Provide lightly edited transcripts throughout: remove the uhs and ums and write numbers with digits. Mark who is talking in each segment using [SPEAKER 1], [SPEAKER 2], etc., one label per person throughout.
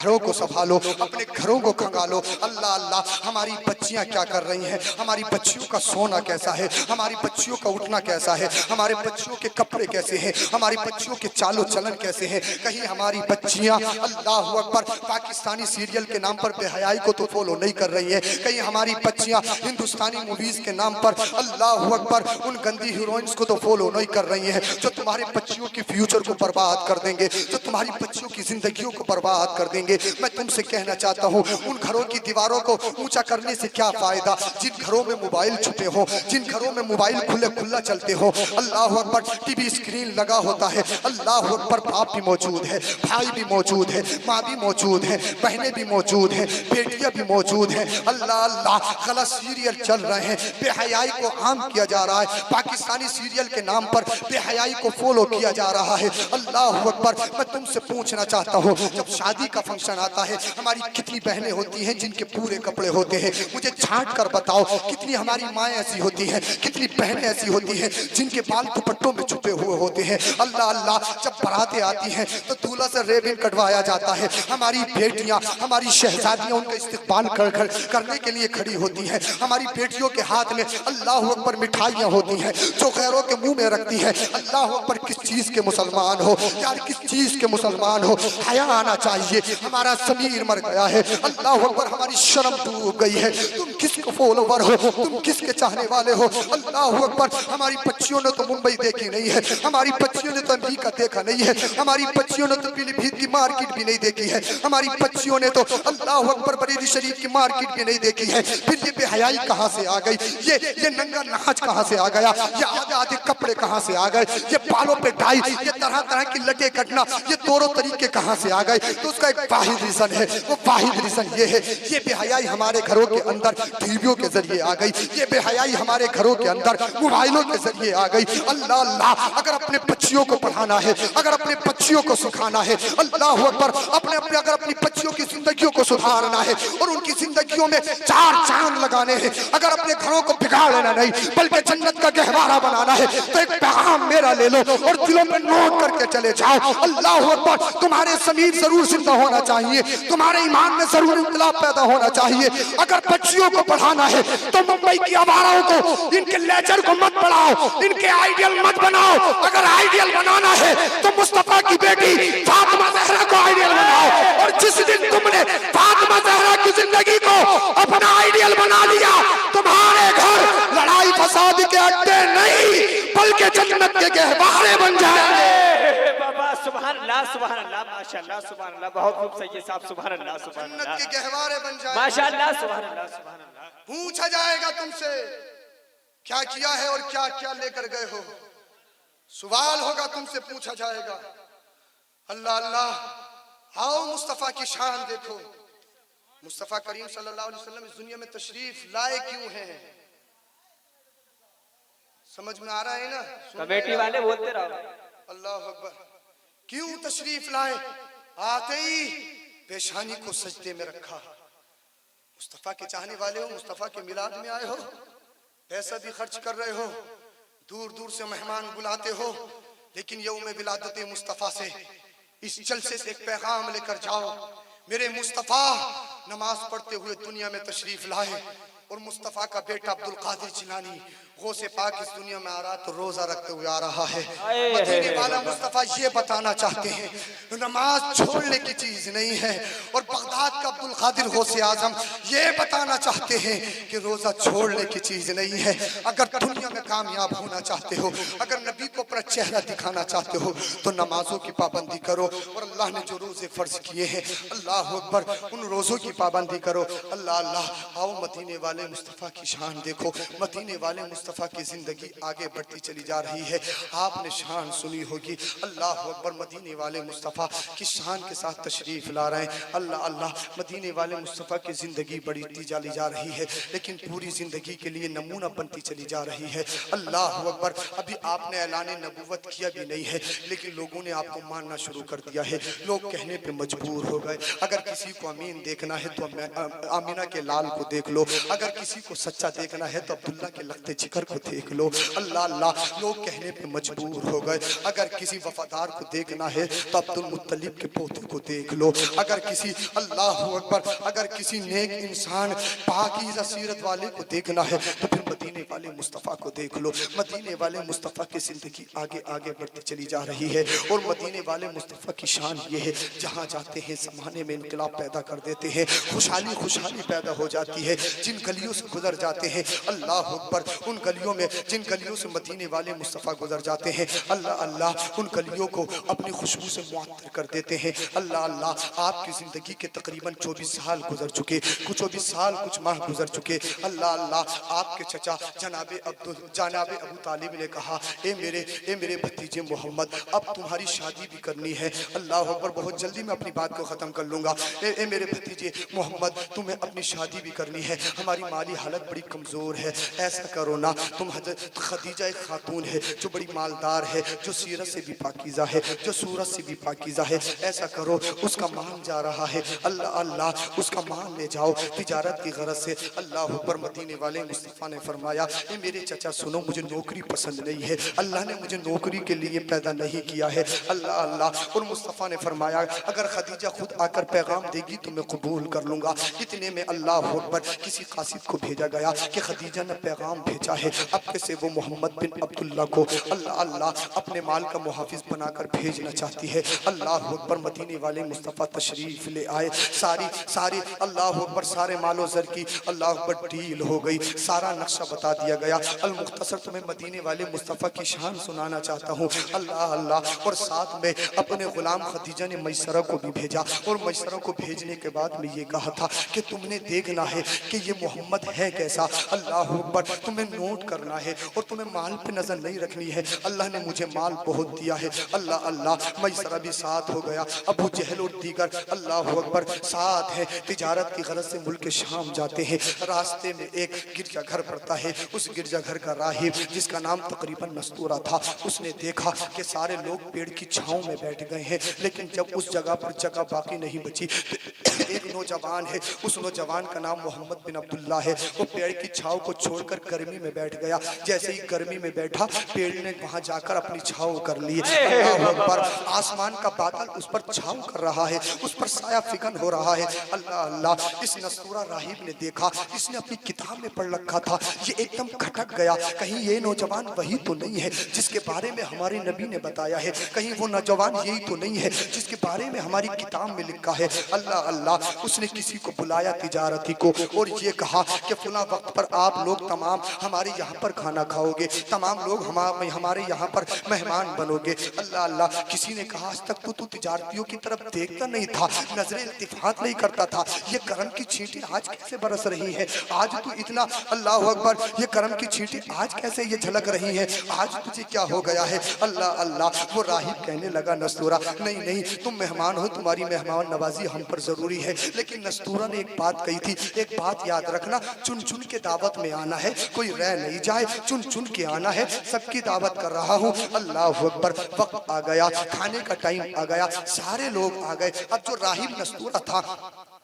[SPEAKER 1] घरों को संभालो, अपने घरों को खंगालो। अल्लाह अल्लाह, हमारी बच्चियां क्या कर रही हैं, हमारी बच्चियों का सोना कैसा है, हमारी बच्चियों का उठना कैसा है, हमारे बच्चियों के कपड़े कैसे हैं, हमारी बच्चियों के चालो चलन कैसे हैं। कहीं हमारी बच्चियां अल्लाह अकबर पाकिस्तानी सीरियल के नाम पर बेहयाई को तो फॉलो नहीं कर रही है। कहीं हमारी बच्चियां हिंदुस्तानी मूवीज के नाम पर अल्लाह अकबर उन गंदी हीरोइंस को तो फॉलो नहीं कर रही है, जो तुम्हारे बच्चियों की फ्यूचर को बर्बाद कर देंगे, जो तुम्हारी बच्चियों की जिंदगियों को बर्बाद कर देंगे। मैं तुमसे कहना चाहता हूँ, उन घरों की दीवारों को ऊंचा करने से क्या फायदा जिन घरों में मोबाइल छुपे हो, जिन घरों में मोबाइल खुले खुला चलते हो। अल्लाह अकबर, टीवी स्क्रीन लगा होता है, अल्लाह अकबर बाप भी मौजूद है, भाई भी मौजूद है, माँ भी मौजूद है, बहनें भी मौजूद है, बेटियां भी मौजूद है। अल्लाह अल्लाह, गलत सीरियल चल रहे हैं, बेहयाई को आम किया जा रहा है, पाकिस्तानी सीरियल के नाम पर बेहयाई को फॉलो किया जा रहा है। अल्लाह अकबर, मैं तुमसे पूछना चाहता हूँ, जब शादी का फंक्शन आता है, हमारी कितनी बहनें होती हैं जिनके पूरे कपड़े होते हैं? मुझे छांट कर बताओ, कितनी हमारी माएँ ऐसी होती हैं, कितनी बहनें ऐसी होती हैं जिनके बाल दुपट्टों में छुपे हुए होते हैं। अल्लाह अल्लाह, जब बारातें आती हैं तो दूल्हा से रेबिन कटवाया जाता है, हमारी बेटियां, हमारी शहजादियां उनका इस्तकबाल करने के लिए खड़ी होती हैं। हमारी बेटियों के हाथ में अल्लाह अकबर मिठाइयाँ होती हैं जो गैरों के मुंह में रखती है। अल्लाह अकबर, किस चीज के मुसलमान हो यार, किस चीज के मुसलमान हो? हया आना चाहिए। हमारा समीर मर गया है, अल्लाह अकबर, हमारी शर्म डूब गई है। तुम किसके फॉलोवर हो, तुम किसके चाहने वाले हो? अल्लाह अकबर, हमारी बच्चियों ने तो मुंबई देखी नहीं है, हमारी बच्चियों ने तो अमेरिका देखा नहीं है, हमारी बच्चियों ने तो पीलीभीत की मार्केट भी नहीं देखी है, हमारी बच्चियों ने तो अल्लाह अकबर बरेली शरीफ की मार्केट भी नहीं देखी है। फिर ये बेहयाई कहाँ से आ गई, ये नंगा नाच कहाँ से आ गया, ये आधे आधे कपड़े कहाँ से आ गए, ये बालों पे डाई, ये तरह तरह की लटे कटना, ये दोनों तरीके कहाँ से आ गए? तो उसका एक वाहिद रीजन है, वो वाहिद रीजन ये है, ये बेहयाई हमारे घरों के अंदर टीवियों के जरिए आ गई, ये बेहयाई हमारे घरों के अंदर मोबाइलों के जरिए आ गई। अल्लाह अल्लाह, अगर अपने बच्चियों को पढ़ाना है, अगर अपने बच्चियों को सिखाना है, अल्लाह अकबर, अगर अपनी बच्चियों की जिंदगियों को सुधारना है और उनकी जिंदगियों में चार चांद लगाने हैं, अगर अपने घरों को बिगाड़ लेना नहीं बल्कि जन्नत का गहवारा बनाना है, तो एक पैगाम मेरा ले लो और दिलों में नोट करके चले जाओ। अल्लाह अकबर, तुम्हारे समीर जरूर जिंदा होना चाहिए, तुम्हारे ईमान में जरूर इंकलाब पैदा होना चाहिए। अगर बच्चियों को पढ़ाना है तो मुंबई की आवाराओं को, इनके लेजर को मत पढ़ाओ, इनके आइडियल मत बनाओ। अगर आइडियल बनाना है तो मुस्तफा की बेटी फातिमा ज़हरा को आइडियल बनाओ। और जिस दिन तुमने फातिमा ज़हरा की जिंदगी को अपना आइडियल बना लिया, तुम्हारे घर लड़ाई फसाद के अड्डे नहीं बल्कि जन्नत के गहवारे बन जाएंगे।
[SPEAKER 2] सुभान अल्लाह, सुभान अल्लाह, माशाअल्लाह, सुभान अल्लाह, बहुत खूब सही है साहब, सुभान अल्लाह, सुभान अल्लाह,
[SPEAKER 1] जन्नत के गहवारे बन जाएंगे,
[SPEAKER 2] माशाअल्लाह, सुभान अल्लाह, सुभान अल्लाह।
[SPEAKER 1] पूछा जाएगा तुमसे क्या किया है और क्या क्या लेकर गए हो, सवाल होगा तुमसे, पूछा जाएगा। अल्लाह अल्लाह, आओ मुस्तफा की शान देखो। मुस्तफा करीम सल्लल्लाहु अलैहि वसल्लम इस दुनिया में तशरीफ लाए क्यों हैं? समझ में आ रहा है ना?
[SPEAKER 2] कमेटी वाले बोलते रहो।
[SPEAKER 1] अल्लाह अकबर, क्यों तशरीफ लाए? आते ही पेशानी को सजदे में रखा। मुस्तफा के चाहने वाले हो, मुस्तफा के मिलाद में आए हो, पैसा भी खर्च कर रहे हो, दूर दूर से मेहमान बुलाते हो, लेकिन यौम विलादत मुस्तफा से, इस जलसे से एक पैगाम लेकर जाओ। मेरे मुस्तफा नमाज पढ़ते हुए दुनिया में तशरीफ लाए और मुस्तफा का बेटा अब्दुल कादिर जिलानी गौसे पाक इस दुनिया में आ रहा तो रोजा रखते हुए आ रहा है। मदीने वाला मुस्तफा ये बताना चाहते हैं नमाज छोड़ने की चीज नहीं है, और बगदाद का अब्दुल कादिर गौसे आजम ये बताना चाहते हैं कि रोजा छोड़ने की चीज नहीं है। अगर दुनिया में कामयाब होना चाहते हो, अगर नबी को अपना चेहरा दिखाना चाहते हो, तो नमाजों की पाबंदी करो। और अल्लाह ने जो रोजे फर्ज किए हैं, अल्लाह अकबर, उन रोजों की पाबंदी करो। अल्लाह अल्लाह, आओ मदीने वाले मुस्तफा की शान देखो। मदीने वाले मुस्तफा की जिंदगी आगे बढ़ती चली जा रही है। आपने शान सुनी होगी, अल्लाह अकबर, मदीने वाले मुस्तफा की शान के साथ तशरीफ ला रहे हैं। अल्लाह अल्लाह, मदीने वाले मुस्तफा की जिंदगी बढ़ती चली जा रही है, लेकिन पूरी जिंदगी के लिए नमूना बनती चली जा रही है। अल्लाह अकबर, अभी आपने ऐलान नबूवत किया भी नहीं है, लेकिन लोगों ने आपको मानना शुरू कर दिया है। लोग कहने पे मजबूर हो गए। अगर किसी को अमीन देखना है तो आमिना के लाल को देख लो, अगर किसी को सच्चा देखना है तो अब्दुल्ला के लखते जिक्र मंजर को देख लो। अल्लाह अल्लाह, लोग कहने पे मजबूर हो गए, अगर किसी वफादार को देखना है तो अब्दुल मुत्तलिब के पोते को देख लो। अगर किसी, अल्लाह अकबर, अगर किसी नेक इंसान पाकीज़ा सीरत वाले को देखना है तो फिर मदीने वाले मुस्तफ़ा को देख लो। मदीने वाले मुस्तफ़ा की ज़िंदगी आगे आगे बढ़ती चली जा रही है और मदीने वाले मुस्तफ़ा की शान ये है, जहाँ जाते हैं ज़माने में इनकलाब पैदा कर देते हैं, खुशहाली खुशहाली पैदा हो जाती है। जिन गलियों से गुजर जाते हैं, अल्लाह अकबर, उन गलियों में, जिन गलियों से मदीने वाले मुस्तफ़ा गुजर जाते हैं, अल्लाह अल्लाह, उन गलियों को अपनी खुशबू से मुअत्तर कर देते हैं। अल्लाह अल्लाह, आपकी ज़िंदगी के तकरीबन 24 साल गुजर चुके, कुछ 24 साल कुछ माह गुजर चुके। अल्लाह अल्लाह, आपके चचा जनाबे अबू तालिब ने कहा, ए मेरे भतीजे मोहम्मद, अब तुम्हारी शादी भी करनी है। अल्लाह अकबर, बहुत जल्दी मैं अपनी बात को ख़त्म कर लूँगा। ए मेरे भतीजे मोहम्मद, तुम्हें अपनी शादी भी करनी है, हमारी माली हालत बड़ी कमज़ोर है, ऐसा करो ना, तुम हज़रत खदीजा एक खातून है जो बड़ी मालदार है, जो सीरत से भी पाकीज़ा है, जो सूरत से भी पाकीज़ा है, ऐसा करो, उसका मान जा रहा है, अल्लाह अल्लाह, उसका मान ले जाओ तिजारत की गरज से। अल्लाह अकबर, मदीने वाले मुस्तफ़ा ने फरमाया, ए मेरे चचा सुनो, मुझे नौकरी पसंद नहीं है, अल्लाह ने मुझे नौकरी के लिए पैदा नहीं किया है। अल्लाह अल्लाह, और मुस्तफ़ा ने फरमाया, अगर खदीजा खुद आकर पैगाम देगी तो मैं कबूल कर लूँगा। इतने में अल्लाह अकबर, किसी कासिद को भेजा गया कि खदीजा ने पैगाम भेजा है, अब कैसे वो मोहम्मद बिन अब्दुल्ला को अल्लाह अल्लाह अपने माल का मुहाफिज बनाकर भेजना चाहती है। अल्लाह अकबर, मदीने वाले मुस्तफ़ा तशरीफ ले आए, सारी अल्लाह अकबर, सारे मालो ज़र की अल्लाह अकबर डील हो गई, सारा नक्शा बता दिया गया। अल मुख्तसर तुम्हें मदीने वाले मुस्तफ़ा की शान सुनाना चाहता हूँ। अल्लाह अल्लाह, और साथ में अपने गुलाम खदीजा ने मैसरा को भी भेजा, और मैसरा को भेजने के बाद में ये कहा था कि तुमने देखना है कि ये मोहम्मद है कैसा। अल्लाह अकबर, तुम्हें नोट करना है और तुम्हें माल पे नजर नहीं रखनी है। अल्लाह ने मुझे माल बहुत दिया है। अल्लाह अल्लाह, मैसरा भी साथ हो गया, अबू जहल और दीगर अल्लाह अकबर साथ है, तिजारत की गरज से मुल्क शाम जाते हैं। रास्ते में एक गिरजा घर पड़ता है, उस गिरजा घर का राहिब जिसका नाम तकरीबन नस्तूरा था, उसने देखा कि सारे लोग पेड़ की छाँव में बैठ गए हैं, लेकिन जब उस जगह पर जगह बाकी नहीं बची तो एक नौजवान है, उस नौजवान का नाम मोहम्मद बिन अब्दुल्ला है, वो पेड़ की छाँव को छोड़कर गर्मी में बैठ गया। जैसे ही गर्मी में बैठा, पेड़ ने वहां जाकर अपनी छाँव कर ली। अल्लाह अकबर, आसमान का बादल उस पर छाँव कर रहा है, उस पर साया फिकन हो रहा है। अल्लाह अल्लाह, इस नस्तूरा राहिब ने देखा, इसने अपनी किताब में पढ़ रखा था, ये एकदम खटक गया, कहीं ये नौजवान वही तो नहीं है जिसके बारे में हमारे नबी ने बताया है, कहीं वो नौजवान यही तो नहीं है जिसके बारे में हमारी किताब में लिखा है। अल्लाह अल्लाह, उसने किसी को बुलाया तिजारती को और ये कहा कि फला वक्त पर आप लोग तमाम हमारे यहाँ पर खाना खाओगे, तमाम लोग हमारे यहाँ पर मेहमान बनोगे। अल्लाह अल्लाह, किसी ने कहा आज तक तो तू तिजारतियों की तरफ देखता नहीं था, नजरें इल्तिफात नहीं करता था, ये करम की छींटी आज कैसे बरस रही है, आज तू इतना, अल्लाह अकबर, ये करम की छींटी आज कैसे ये झलक रही है, आज तुझे क्या हो गया है। अल्लाह अल्लाह, वो राहिब कहने लगा, नस्तूरा नहीं नहीं, तुम मेहमान हो, तुम्हारी मेहमान नवाजी हम पर जरूरी है, लेकिन नस्तूरा ने एक बात कही थी, एक बात याद रखना, चुन चुन के दावत में आना है, कोई रह नहीं जाए, चुन चुन के आना है, सबकी दावत कर रहा हूँ। अल्लाह अकबर, वक्त आ गया, खाने का टाइम आ गया, सारे लोग आ गए। अब जो राहिब नस्तूरा था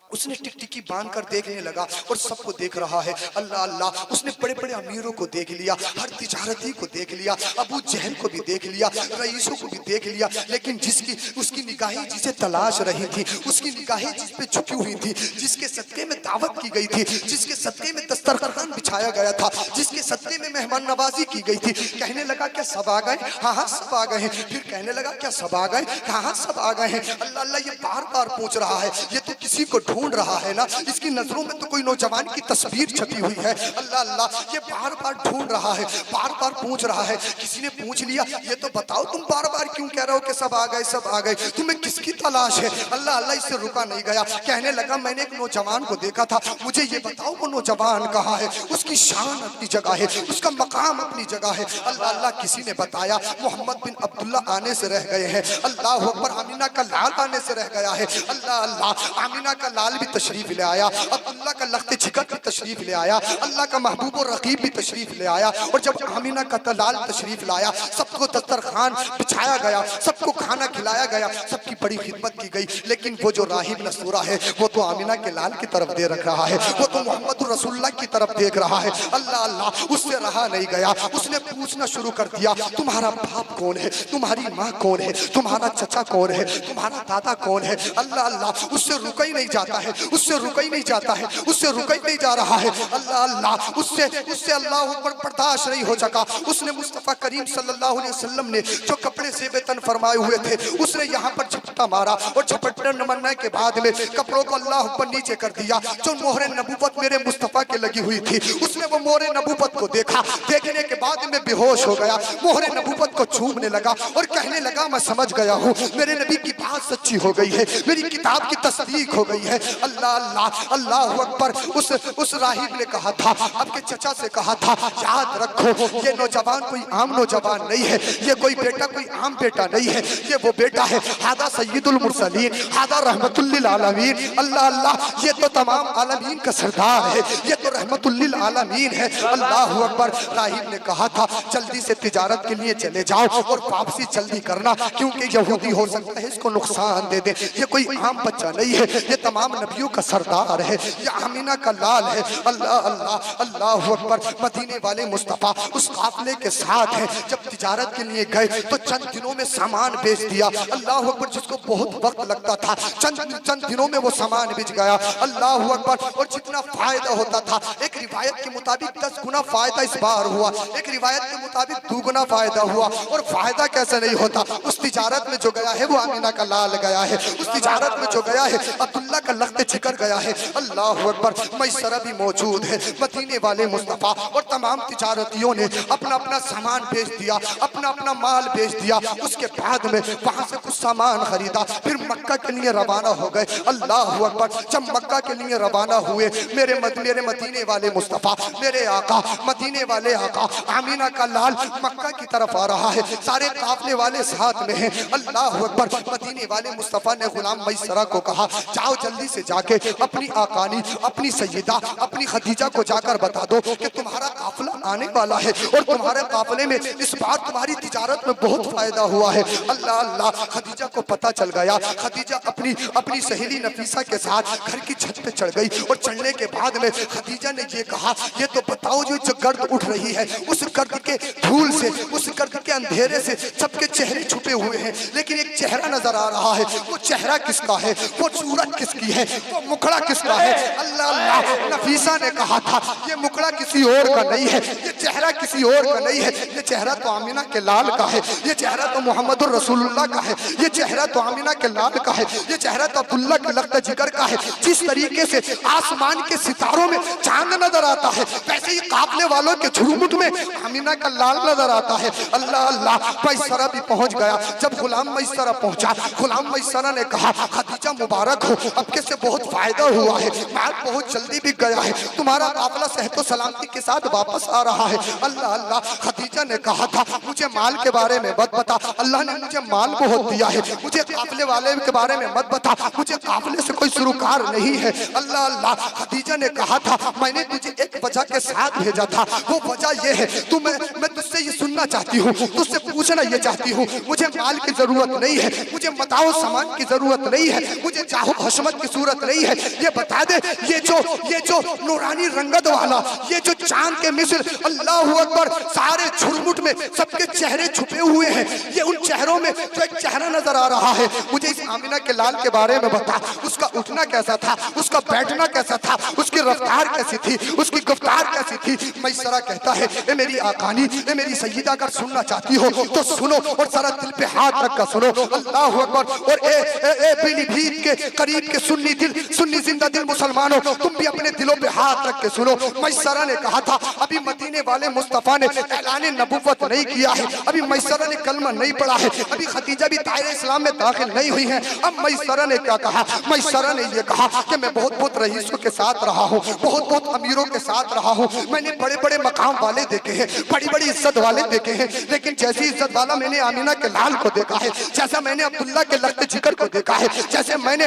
[SPEAKER 1] उसने टिकटिकी बांध कर देखने लगा और सबको देख रहा है। अल्लाह अल्लाह, उसने बड़े बड़े अमीरों को देख लिया, हर तिजारती को देख लिया, अबू जहल को भी देख लिया, रईसों को भी देख लिया, लेकिन जिसकी उसकी निगाहें जिसे तलाश रही थी, उसकी निगाहें जिस पे झुकी हुई थी, जिसके सदके में दावत की गई थी, जिसके सदके में दस्तरखान बिछाया गया था, जिसके सदके में मेहमान नवाजी की गई थी, कहने लगा क्या सब आ गए? हाँ हाँ सब आ गए हैं। फिर कहने लगा क्या सब आ गए? हाँ हाँ सब आ गए हैं। अल्लाह अल्लाह, ये बार बार पूछ रहा है, ये तो किसी को ढूंढ रहा है ना, इसकी नजरों में तो कोई नौजवान की तस्वीर छपी हुई है। अल्लाह अल्लाह, ये बार बार ढूंढ रहा है, बार बार पूछ रहा है। किसी ने पूछ लिया, ये तो बताओ तुम बार बार क्यों कह रहे हो कि सब आ गए सब आ गए, तुम्हें किसकी तलाश है? अल्लाह अल्लाह, इससे रुका नहीं गया, कहने लगा मैंने एक नौजवान को देखा था, मुझे ये बताओ वो नौजवान कहाँ है, उसकी शान अपनी जगह है, उसका मकाम अपनी जगह है। अल्लाह अल्लाह, किसी ने बताया मोहम्मद बिन अब्दुल्ला आने से रह गए हैं। अल्लाह अकबर, आमीना का लाल आने से रह गया है। अल्लाह अल्लाह, आमीना का लाल लाल भी तशरीफ ले आया, अब्दुल्ला का लख्त जिगर भी तशरीफ ले आया, अल्लाह का महबूब और रकीब भी तशरीफ ले आया। और जब आमिना का तलाल तशरीफ लाया, सबको दस्तरखान बिछाया गया, सबको खाना खिलाया गया, सबकी बड़ी खिदमत की गई। लेकिन वो जो राहिब नसूरा है वो तो आमिना के लाल की तरफ दे रख रहा है, वो तो मोहम्मद रसूलुल्लाह की तरफ देख रहा है। अल्लाह अल्लाह, उससे रहा नहीं गया, उसने पूछना शुरू कर दिया, तुम्हारा बाप कौन है, तुम्हारी माँ कौन है, तुम्हारा चचा कौन है, तुम्हारा दादा कौन है। अल्लाह अल्लाह, उससे रुका ही नहीं जाता है, उससे रुका ही नहीं जाता है, उससे रुका ही नहीं जा रहा है। अल्लाह अल्लाह, उससे अल्लाह ऊपर बर्दाश्त नहीं हो सका। उसने मुस्तफ़ा करीम सल्लल्लाहु अलैहि वसल्लम ने जो कपड़े से बेतन फरमाए हुए थे, उसने यहाँ पर झपटा मारा और झपटने मरने के बाद में कपड़ों को अल्लाह ऊपर नीचे कर दिया। जो मोहरे नबूवत मेरे मुस्तफ़ा के लगी हुई थी, उसने वो मोहरे नबूवत को देखा, देखने के बाद में बेहोश हो गया, मोहरे नबूवत को छूने लगा और कहने लगा, मैं समझ गया हूँ मेरे नबी की बात सच्ची हो गई है, मेरी किताब की तस्दीक हो गई है। अल्लाह अल्लाह, अल्लाह अकबर। उस राहिब ने कहा था, आपके चचा से कहा था, याद रखो ये नौजवान कोई आम नौजवान नहीं है, ये कोई बेटा कोई आम बेटा नहीं है, ये वो बेटा है, हादा सय्यदुल मुरसलीन, हादा रहमतुल लिल आलमीन। अल्लाह अल्लाह, ये तो तमाम आलमीन का सरदार है, ये तो रहमतुल लिल आलमीन है। अल्लाह अकबर। राहिब ने कहा था, जल्दी से तिजारत के लिए चले जाओ और वापसी जल्दी करना, क्योंकि यहूदी हो सकता है इसको नुकसान दे दे। ये कोई आम बच्चा नहीं है, ये तमाम नबियों का सरदार है, ये आमिना का लाल है। अल्लाह अल्लाह, अल्लाह अकबर। मदीने वाले मुस्तफ़ा उस काफिले के साथ हैं। जब तिजारत के लिए गए तो चंद दिनों में सामान बेच दिया। अल्लाह अकबर, जिसको बहुत वक्त लगता था, चंद दिनों में वो सामान बिक गया। अल्लाह अकबर। और जितना फायदा होता था, एक रिवायत के मुताबिक 10 गुना फायदा इस बार हुआ, एक रिवायत के मुताबिक 2 गुना फायदा हुआ। और फायदा कैसे नहीं होता, उस तिजारत में जो गया है वो आमिना का लाल गया है, उस तिजारत में जो गया है अब्दुल्ला का लख्त जिगर गया है। अल्लाह अकबर। मैसरा भी मौजूद है। मदीने वाले मुस्तफ़ा और तमाम तिजारतियों ने अपना अपना सामान बेच दिया, अपना अपना माल बेच दिया। उसके बाद में वहां से कुछ सामान खरीदा, फिर मक्का के लिए रवाना हो गए। अल्लाह अकबर। जब मक्का के लिए रवाना हुए, मेरे मदीने वाले मुस्तफ़ा, मेरे आका, मदीने वाले आका, आमिना का लाल मक्का की तरफ आ रहा है, सारे काफले वाले साथ में हैं। अल्लाह अकबर। मदीने वाले मुस्तफ़ा ने गुलाम मैसरा को कहा, जाओ जल्दी से जाके अपनी आकानी, अपनी सैयदा, अपनी खदीजा को जाकर बता दो कि तुम्हारा काफिला आने वाला है और तुम्हारे काफिले में इस बार तुम्हारी तिजारत में बहुत फायदा हुआ है। अल्लाह अल्लाह। खदीजा को पता चल गया। खदीजा अपनी सहेली नफीसा के साथ घर की छत पे चढ़ गई और चढ़ने के बाद में खदीजा ने ये कहा, ये तो बताओ जो गर्द उठ रही है, उस गर्द के धूल से, उस गर्द के अंधेरे से सबके चेहरे छुपे हुए हैं, लेकिन एक चेहरा नजर आ रहा है। वो चेहरा किसका है, वो सूरत किसकी है, वो मुखड़ा किसका है। अल्लाह अल्लाह। नफीसा ने कहा था, ये मुखड़ा किसी और का नहीं है, ये चेहरा किसी और का नहीं है, ये चेहरा तो आमिना के लाल का है, ये चेहरा तो मोहम्मद रसूलुल्लाह का है, ये चेहरा तो आमिना के लाल का है, ये चेहरा तो अब्दुल्ला के लख्त जिगर का है। जिस तरीके से आसमान के सितारों में चांद नजर आता है, वैसे ही काफले वालों के झुरमुट में आमिना का लाल नजर आता है। अल्लाह अल्लाह। मैसरा भी पहुंच गया। जब गुलाम मैसरा पहुंचा, गुलाम मैसरा ने कहा, खदीजा मुबारक हो, अब कैसे बहुत फायदा हुआ है, माल बहुत जल्दी बिक गया है, तुम्हारा काफिला सेहत सलामती के साथ वापस आ रहा है। अल्लाह अल्लाह। खदीजा ने कहा था, मुझे माल के बारे में मत बता, अल्लाह ने मुझे माल बहुत दिया है, मुझे काफिले वाले के बारे में मत बता, मुझे काफिले से कोई सरोकार नहीं है। अल्लाह अल्लाह। खदीजा ने कहा था, मैंने तुझे एक वजह के साथ भेजा था, वो वजह ये है, मैं तुझसे ये सुनना चाहती हूँ, तुझसे पूछना ये चाहती हूँ, मुझे माल की जरूरत नहीं है, मुझे बताओ सामान की जरूरत नहीं है, मुझे चाहो हशमत की सूरत नहीं है, ये बता दे, ये जो नूरानी रंगत वाला, ये जो चांद के मिसल, अल्लाह अकबर, सारे झुरमुट में सबके चेहरे छुपे हुए हैं, ये उन चेहरों में जो एक चेहरा नजर आ रहा है, मुझे इस आमिना के लाल के बारे में बता, उसका उठना कैसा था, उसका बैठना कैसा था, उसकी रफ्तार कैसी थी, उसकी गुफ्तार कैसी थी। मैसरा कहता है, ए मेरी आकानी, ए मेरी सैयदा, अगर सुनना चाहती हो तो सुनो और सारा दिल पे हाथ रख कर सुनो। अल्लाह अकबर। और ए पीलीभीत के करीब के सुन्नी जिंदा दिल मुसलमानों, तुम भी अपने दिलों पे हाथ रख के सुनो। मैसरा ने कहा था अभी मदीने वाले मुस्तफा ने ऐलान नबुव्वत नहीं किया है, अभी मैसरा ने कलमा नहीं पढ़ा है, अभी खदीजा भी दायरे इस्लाम में दाखिल नहीं हुई है। अब मैसरा ने क्या कहा? मैसरा ने ये कहा कि मैं बहुत बहुत रईसों के साथ रहा हूँ, बहुत बहुत अमीरों के साथ रहा हूँ, मैंने बड़े बड़े मकाम वाले देखे हैं, बड़ी बड़ी इज्जत वाले देखे हैं, लेकिन जैसी इज्जत वाला मैंने आमीना के लाल को देखा है, जैसा मैंने अब्दुल्ला के लख्त जिगर को देखा है, जैसे मैंने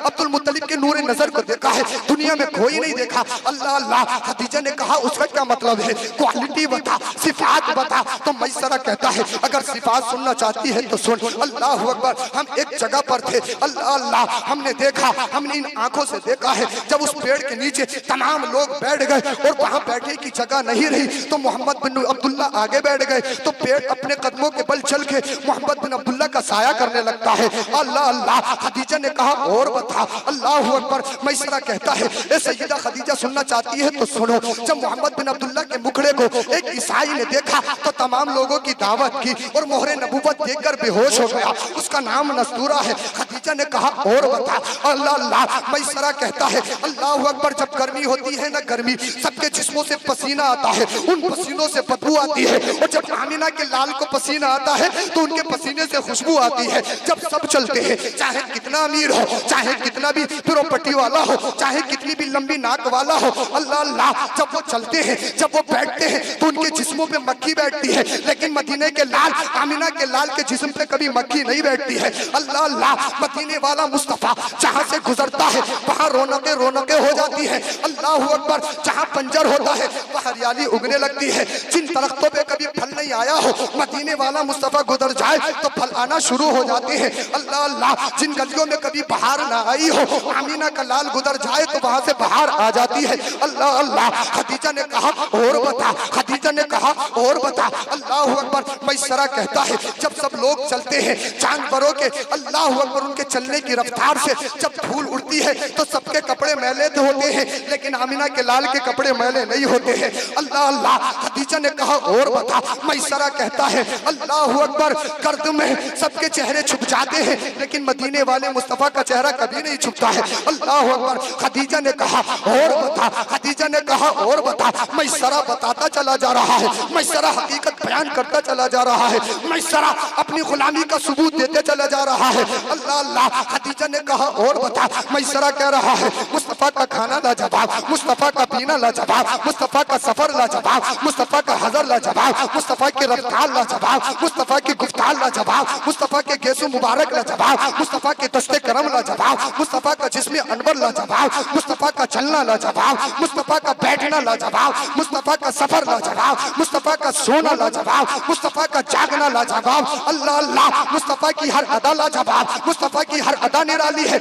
[SPEAKER 1] अब्दुल मुत्तलिब के नूर नजर को देखा है, दुनिया में कोई नहीं देखा। अल्लाह अल्लाह। खदीजा ने कहा उसका क्या मतलब है? क्वालिटी बता, सिफात बता। तो मैसरा कहता है अगर सिफात सुनना चाहती है तो सुन। अल्लाह अकबर। हम एक जगह पर थे, अल्लाह अल्लाह, हमने देखा, हमने इन आंखों से देखा है जब उस पेड़ के नीचे तमाम लोग बैठ गए और वहां बैठने की जगह नहीं रही तो मोहम्मद बिन अब्दुल्ला आगे बैठ गए तो पेड़ अपने कदमों के बल चल के मोहम्मद बिन अब्दुल्ला का साया करने लगता है। अल्लाह अल्लाह। खदीजा ने कहा और बता। अल्लाह अकबर। मैसरा कहता है ए सैयदा खदीजा सुनना चाहती है तो सुनो। जब मोहम्मद बिन अब्दुल्ला के मुखड़े को एक ईसाई ने देखा तो तमाम लोगों की दावत की और मोहरे नबूवत देखकर बेहोश हो गया। उसका नाम नस्तूरा है। खदीजा ने कहा और बता। अल्लाह अल्लाह। मैसरा कहता है अल्लाह अकबर। जब गर्मी होती है ना, गर्मी, सबके जिस्मों से पसीना आता है, उन पसीनों से बदबू आती है, और जब आमिना के लाल को पसीना आता है तो उनके पसीने से खुशबू आती है। जब सब चलते हैं, चाहे कितना अमीर हो, चाहे कितना भी प्रॉपर्टी वाला हो, चाहे कितनी भी लंबी नाक वाला हो, अल्लाह अल्लाह, जब वो चलते हैं, जब वो बैठते हैं तो उनके जिस्मों पे मक्खी बैठती है, लेकिन मदीने के लाल, आमिना के लाल के जिस्म पे कभी मक्खी नहीं बैठती है। अल्लाह अल्लाह। मदीने वाला मुस्तफा जहां से गुजरता है वहां रौनकें रौनकें हो जाती है। अल्लाह अकबर। जहां पंजर होता है वहां हरियाली उगने लगती है। जिन दरख्तों पे कभी फल नहीं आया हो, मदीने वाला मुस्तफा गुजर जाए तो फल आना शुरू हो जाते हैं। अल्लाह अल्लाह। जिन गलियों में कभी बहार ना आई हो, आमीना का लाल गुजर जाए तो वहां से बहार आ जाती है। अल्लाह अल्लाह। खदीजा ने कहा और बता। खदीजा ने कहा और बता। अल्लाह अकबर। मैसरा कहता है जब सब लोग चलते हैं जानवरों के, अल्लाह अकबर, उनके चलने की रफ्तार से जब धूल उड़ती है तो सबके कपड़े मैले तो होते हैं, लेकिन आमीना के लाल के कपड़े मैले नहीं होते हैं। अल्लाह अल्लाह। खदीजा ने कहा और बता। मैसरा कहता है अल्लाह अकबर। गर्द में सबके चेहरे छुप जाते हैं, लेकिन मदीने वाले मुस्तफा का चेहरा कभी नहीं छुपता है। अल्लाह अकबर। खदीजा ने कहा और बता। खदीजा ने कहा और बता। मैसरा बताता चला जा रहा है, मैसरा हकीकत बयान करता चला जा रहा है, मैसरा अपनी गुलामी का सबूत देते चला जा रहा है। अल्लाह अल्लाह। खदीजा ने कहा और बता। मैसरा कह रहा है मुस्तफा का खाना लाजवाब, मुस्तफा का पीना लाजवाब, मुस्तफा का सफर लाजवाब, मुस्तफा का हजर लाजवाब, मुस्तफा की रफ्तार लाजवाब, मुस्तफा की गुफ्तार लाजवाब, मुस्तफा के गेसु मुबारक लाजवाब, मुस्तफा के दस्ते करम लाजवाब, मुस्तफा का जिस्म अनवर लाजवाब, मुस्तफा का चलना लाजवाब, मुस्तफा का बैठना लाजवाब, मुस्तफा का सफर लाजवाब, मुस्तफा का सोना लाजवाब, मुस्तफा का जागना लाजवाब। अल्लाह अल्लाह। मुस्तफा की हर अदा लाजवाब, मुस्तफा की हर अदा निराली है।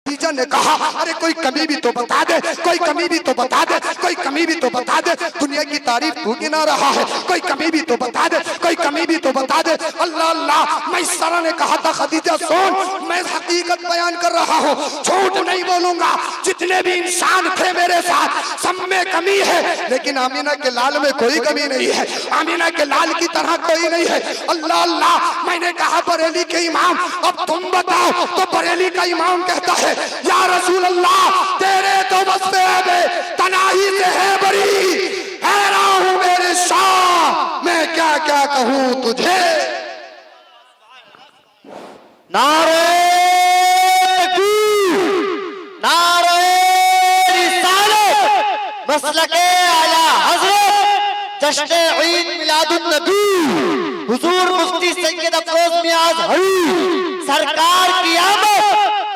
[SPEAKER 1] खदीजा ने कहा अरे कोई कमी भी तो बता दे, कोई कमी भी तो बता दे, कोई कमी भी तो बता दे। दुनिया की तारीफ तू गिना रहा है, कोई कमी भी तो बता दे, कोई कमी भी तो बता दे। अल्लाह अल्लाह। मैसरा ने कहा था खदीजा सुन, मैं हकीकत बयान कर रहा हूँ, झूठ नहीं बोलूंगा। जितने भी इंसान थे मेरे साथ सब में कमी है, लेकिन आमीना के लाल में कोई कमी नहीं है, आमीना के लाल की तरह कोई नहीं है। अल्लाह अल्लाह। मैंने कहा बरेली के इमाम अब तुम बताओ, तो बरेली का इमाम कहता है या रसूल अल्लाह तेरे तो बस पे तनाही से है बरी, हैरान हूं मेरे शाह, मैं क्या क्या कहूं तुझे।
[SPEAKER 3] नारे नारे रिसालत मसलके आला हजरत जश्न ईद मिलादुन नबी हुजूर मुफ्ती सैयद अफरोज मियाज हरी सरकार की आमद,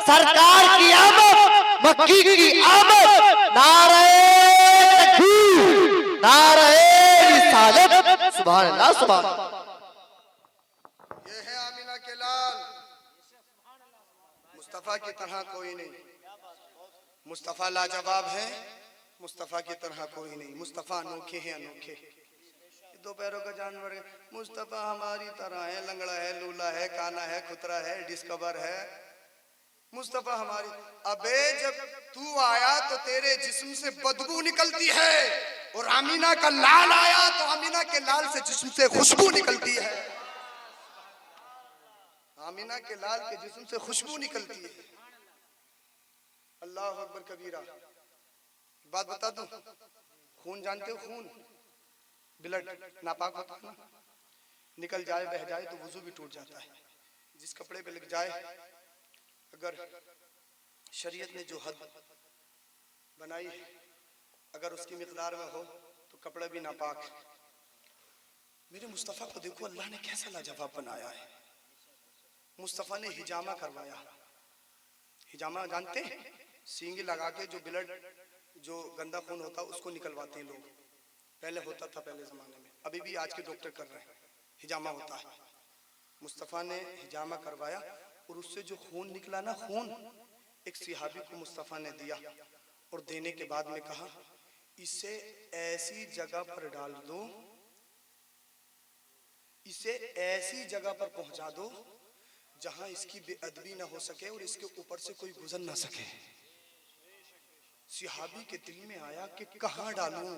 [SPEAKER 3] सरकार की आमद, मक्की की आमद। नारे तकबीर, नारे रिसालत। सुभान अल्लाह सुभान।
[SPEAKER 1] ये है आमीना के लाल, मुस्तफा की तरह कोई नहीं। मुस्तफा लाजवाब है, मुस्तफा की तरह कोई नहीं। मुस्तफा अनोखे हैं, अनोखे। दो पैरों का जानवर है, मुस्तफा हमारी तरह है, लंगड़ा है, लूला है, काना है, खुतरा है, डिस्कवर है। मुस्तफा हमारी। अबे जब तू आया तो तेरे जिस्म से बदबू निकलती है, और आमीना का लाल आया तो आमीना के लाल से जिस्म से खुशबू निकलती है। आमीना के लाल के जिस्म से खुशबू निकलती है। अल्लाह अकबर कबीरा। बात बता दूं, खून जानते हो? खून ब्लड नापाक होता है ना, निकल जाए बह जाए तो वजू भी टूट जाता है। जिस कपड़े पे लग जाए, अगर शरीयत ने जो हद बनाई है अगर उसकी मिकदार में हो तो कपड़ा भी नापाक। मेरे मुस्तफ़ा को देखो, अल्लाह ने कैसा लाजवाब बनाया है। मुस्तफ़ा ने हिजामा करवाया। हिजामा जानते हैं? सींग लगा के जो ब्लड, जो गंदा खून होता है उसको निकलवाते हैं लोग। पहले होता था, पहले ज़माने में, अभी भी आज के डॉक्टर कर रहे हैं, हिजामा होता है। मुस्तफ़ा ने हिजामा करवाया और उससे जो खून निकला ना, खून एक सिहाबी को मुस्तफ़ा ने दिया और देने के बाद में कहा, इसे ऐसी जगह पर डाल दो, इसे ऐसी जगह पर पहुंचा दो जहां इसकी बेअदबी ना हो सके और इसके ऊपर से कोई गुजर ना सके। सिहाबी के दिल में आया कि कहां डालूं।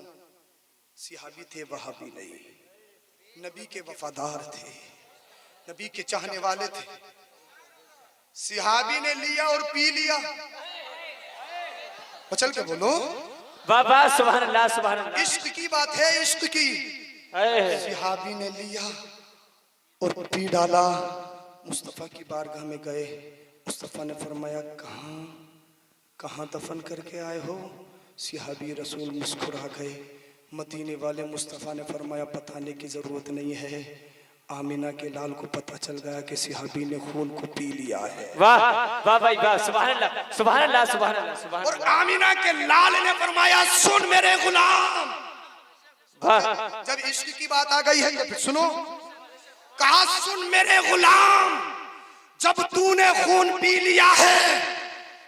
[SPEAKER 1] सिहाबी थे वहाबी नहीं, नबी के वफादार थे, नबी के चाहने वाले थे। सिहाबी ने लिया और पी लिया। चल के बोलो
[SPEAKER 2] बाबा, सुभान अल्लाह, सुभान अल्लाह।
[SPEAKER 1] इश्क की बात है, इश्क की। सिहाबी ने लिया और पी डाला। मुस्तफ़ा की बारगाह में गए, मुस्तफ़ा ने फरमाया, कहाँ कहाँ दफन करके आए हो? सिहाबी रसूल मुस्कुरा गए। मदीने वाले मुस्तफ़ा ने फरमाया, बताने की ज़रूरत नहीं है, आमिना के लाल को पता चल गया कि सिहाबी ने खून को पी लिया है।
[SPEAKER 2] वाह वाह भाई वाह, सुभान अल्लाह, सुभान अल्लाह, सुभान अल्लाह, सुभान
[SPEAKER 1] और
[SPEAKER 2] अल्लाह।
[SPEAKER 1] आमिना के लाल ने फरमाया, सुन मेरे गुलाम। जब इश्क की बात आ गई है तो फिर सुनो। कहा, सुन मेरे गुलाम, जब तूने खून पी लिया है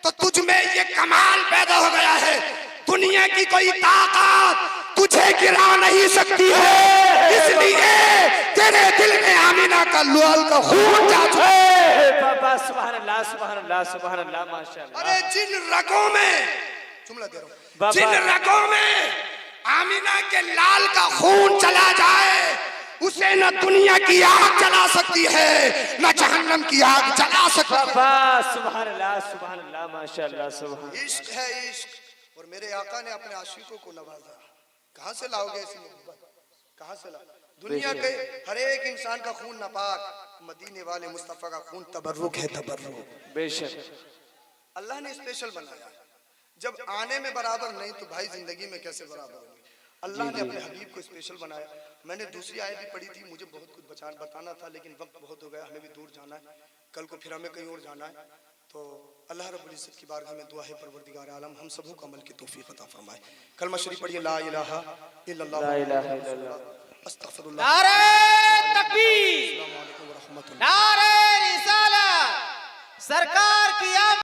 [SPEAKER 1] तो तुझ में ये कमाल पैदा हो गया है, दुनिया की कोई ताकत तुझे गिरा नहीं सकती है, इसलिए तेरे दिल में आमिना का लाल का खून जा चुका है।
[SPEAKER 2] बाबा, सुभान अल्लाह, सुभान अल्लाह, सुभान अल्लाह, माशाअल्लाह।
[SPEAKER 1] अरे जिन रगों में, जुमला दे रहा हूं,
[SPEAKER 2] बाबा।
[SPEAKER 1] जिन रगों में आमिना के लाल का खून चला जाए उसे न दुनिया की आग जला सकती है, न जहन्नम की आग जला सकती है।
[SPEAKER 2] बाबा, सुभान अल्लाह, सुभान अल्लाह, माशाअल्लाह, सुभान।
[SPEAKER 1] इश्क है इश्क। और मेरे आका ने अपने आशिकों को नवाजा। कहां से लाओगे ऐसी मोहब्बत? कहां से लाओ? दुनिया के हर एक इंसान का खून नापाक, मदीने वाले मुस्तफा का खून तबर्रुक है, तबर्रुक।
[SPEAKER 2] बेशक
[SPEAKER 1] अल्लाह ने स्पेशल बनाया। जब आने में बराबर नहीं तो भाई जिंदगी में कैसे बराबर होगी? अल्लाह ने अपने हबीब को स्पेशल बनाया। मैंने दूसरी आयत भी पढ़ी थी, मुझे बहुत कुछ बताना था लेकिन वक्त बहुत हो गया, हमें भी दूर जाना है, कल को फिर हमें कहीं और जाना है। तो अल्लाह रब्बुल इज्जत की बारगाह में दुआ है, परवरदिगार आलम हम सबों को अमल की तौफीक अता फरमाए। कलमा शरीफ पढ़िए, ला इलाहा इल्लल्लाह,
[SPEAKER 2] ला इलाहा इल्लल्लाह,
[SPEAKER 1] अस्तगफिरुल्लाह,
[SPEAKER 4] नारे तकबीर,
[SPEAKER 1] अस्सलामु अलैकुम व रहमतुल्लाह।
[SPEAKER 4] नारे रिसालत, सरकार की